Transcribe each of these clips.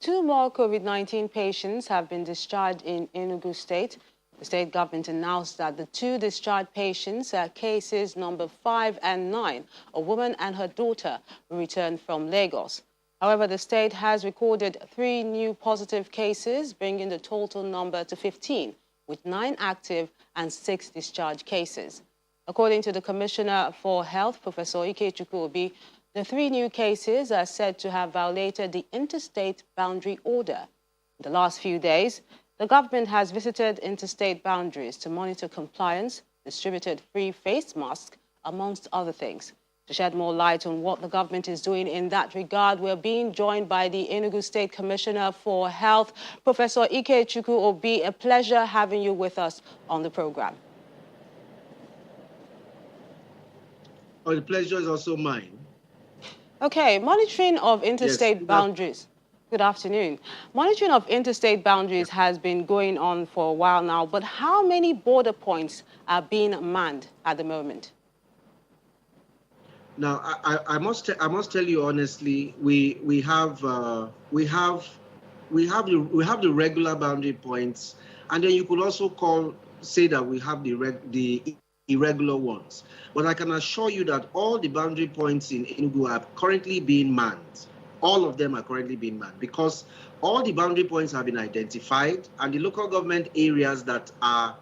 Two more COVID-19 patients have been discharged in Enugu State. The state government announced that the two discharged patients are cases number 5 and 9, a woman and her daughter, who returned from Lagos. However, the state has recorded 3 new positive cases, bringing the total number to 15, with 9 active and 6 discharged cases. According to the Commissioner for Health, Professor Ikechukwu, the 3 new cases are said to have violated the interstate boundary order. In the last few days, the government has visited interstate boundaries to monitor compliance, distributed free face masks, amongst other things. To shed more light on what the government is doing in that regard, we're being joined by the Enugu State Commissioner for Health, Professor Ikechukwu Obi. A pleasure having you with us on the program. Oh, the pleasure is also mine. Okay, monitoring of interstate boundaries. Good afternoon. Monitoring of interstate boundaries has been going on for a while now, but how many border points are being manned at the moment? Now, I must tell you honestly, we have the regular boundary points, and then you could also say that we have the irregular ones. But I can assure you that all the boundary points in Enugu are currently being manned. All of them are currently being manned because all the boundary points have been identified, and the local government areas that are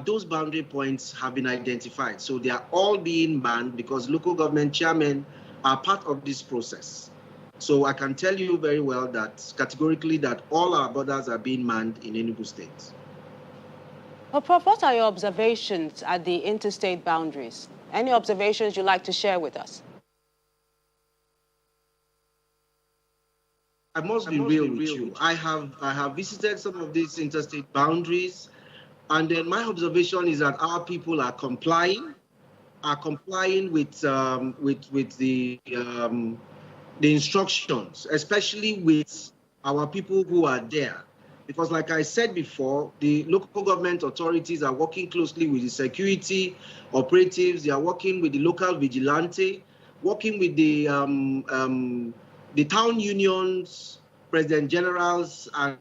those boundary points have been identified. So they are all being manned because local government chairmen are part of this process. So I can tell you very well that categorically that all our borders are being manned in Enugu State. Well, Prof, what are your observations at the interstate boundaries? Any observations you'd like to share with us? I must be real with you. I have visited some of these interstate boundaries, and then my observation is that our people are complying with the instructions, especially with our people who are there. Because like I said before, the local government authorities are working closely with the security operatives. They are working with the local vigilante, working with the town unions, president generals, and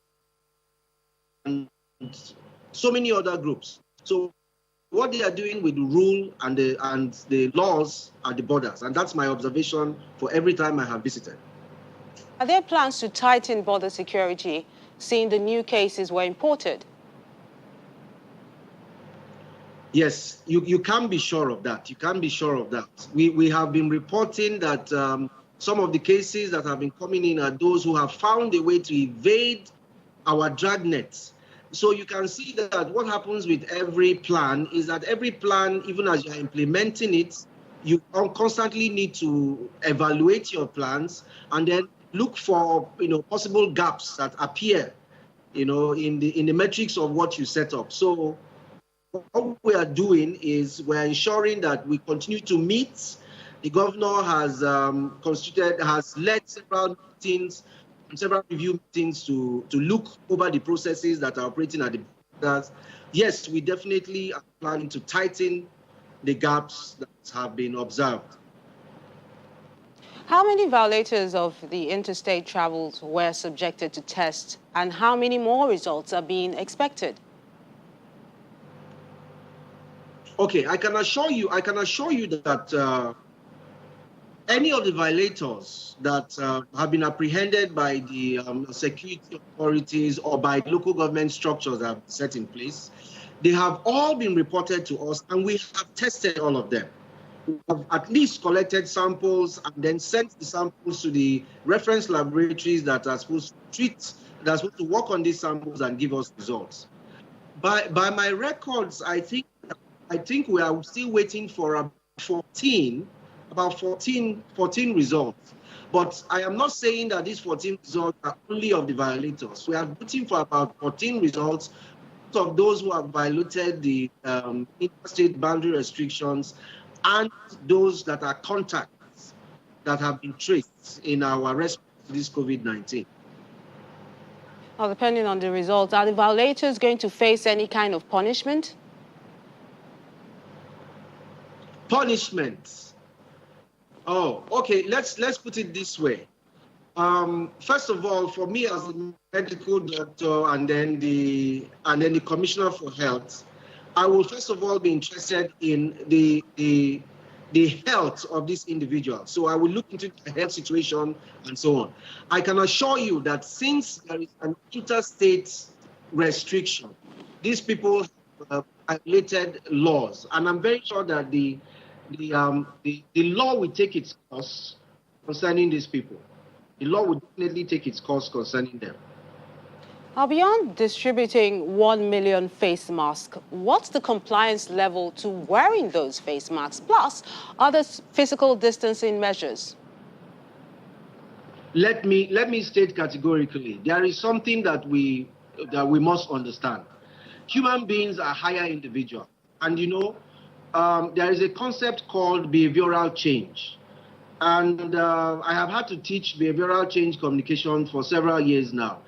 so many other groups. So what they are doing with the rule and the laws at the borders, and that's my observation for every time I have visited. Are there plans to tighten border security, seeing the new cases were imported? Yes, you can be sure of that. You can be sure of that. We have been reporting that some of the cases that have been coming in are those who have found a way to evade our dragnets. So you can see that what happens with every plan is that every plan, even as you're implementing it, you constantly need to evaluate your plans and then look for possible gaps that appear in the metrics of what you set up. So what we are doing is we're ensuring that we continue to meet. The governor has led several meetings, several review meetings to look over the processes that are operating at the borders. Yes, we definitely are planning to tighten the gaps that have been observed. How many violators of the interstate travels were subjected to tests, and how many more results are being expected? Okay, I can assure you that any of the violators that have been apprehended by the security authorities or by local government structures that have set in place, they have all been reported to us, and we have tested all of them. We have at least collected samples and then sent the samples to the reference laboratories that are supposed to work on these samples and give us results. By my records, I think we are still waiting for about 14 results. But I am not saying that these 14 results are only of the violators. We are waiting for about 14 results of those who have violated the interstate boundary restrictions and those that are contacts that have been traced in our response to this COVID-19. Well, depending on the results, are the violators going to face any kind of punishment? Punishment. Oh, okay. Let's put it this way. First of all, for me as a medical doctor and then the Commissioner for Health, I will first of all be interested in the health of this individual. So I will look into the health situation and so on. I can assure you that since there is an interstate restriction, these people have violated laws, and I'm very sure that the law will take its course concerning these people. The law will definitely take its course concerning them. Now, beyond distributing 1 million face masks, what's the compliance level to wearing those face masks, plus other physical distancing measures? Let me state categorically, there is something that we must understand. Human beings are higher individuals, and there is a concept called behavioral change. And I have had to teach behavioral change communication for several years now.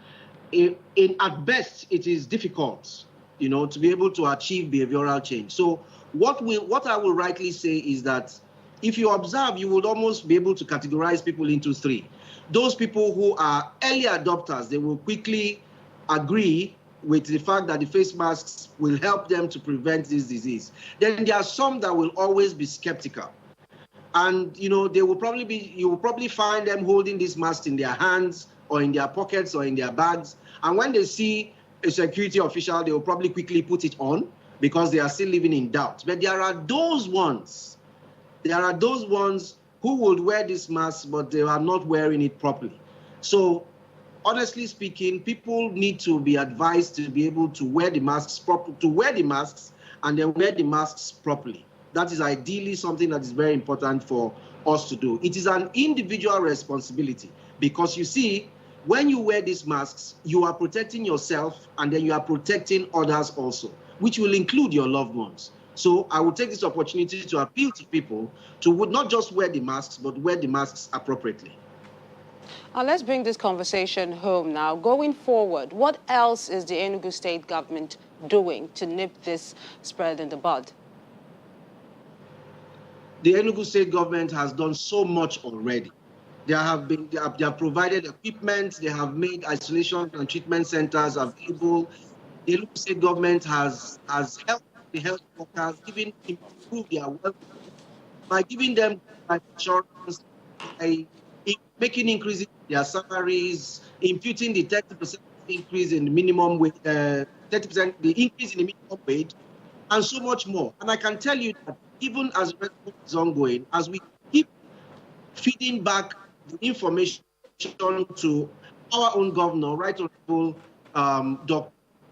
At best, it is difficult, to be able to achieve behavioral change. So what I will rightly say is that if you observe, you would almost be able to categorize people into three. Those people who are early adopters, they will quickly agree with the fact that the face masks will help them to prevent this disease. Then there are some that will always be skeptical. And you will probably find them holding these masks in their hands or in their pockets or in their bags. And when they see a security official, they will probably quickly put it on because they are still living in doubt. But there are those ones who would wear this mask, but they are not wearing it properly. So honestly speaking, people need to be advised to be able to wear the masks and then wear the masks properly. That is ideally something that is very important for us to do. It is an individual responsibility because you see, when you wear these masks, you are protecting yourself and then you are protecting others also, which will include your loved ones. So I will take this opportunity to appeal to people to not just wear the masks, but wear the masks appropriately. Let's bring this conversation home now. Going forward, what else is the Enugu state government doing to nip this spread in the bud? The Enugu state government has done so much already. They have provided equipment, they have made isolation and treatment centers available. The Enugu state government has helped the health workers, even improve their welfare by giving them insurance, by making increases in their salaries, imputing the 30% increase in the minimum wage, 30% the increase in the minimum wage, and so much more. And I can tell you that even as the response is ongoing, as we keep feeding back the information to our own governor, Right Honorable Dr.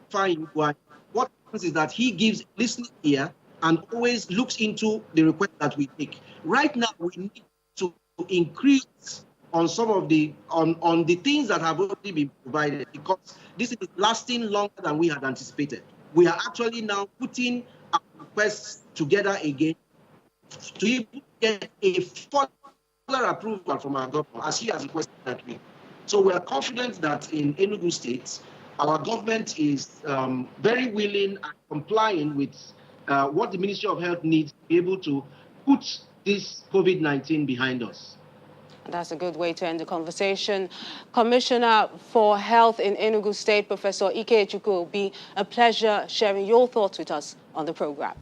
Fine, what happens is that he gives listening ear and always looks into the request that we make. Right now, we need to increase on some of the on the things that have already been provided because this is lasting longer than we had anticipated. We are actually now putting our requests together again to get a further approval from our government as he has requested that we. So we are confident that in Enugu State, our government is very willing and complying with what the Ministry of Health needs to be able to put this COVID-19 behind us. That's a good way to end the conversation. Commissioner for Health in Enugu State, Professor Ikechukwu, it will be a pleasure sharing your thoughts with us on the program.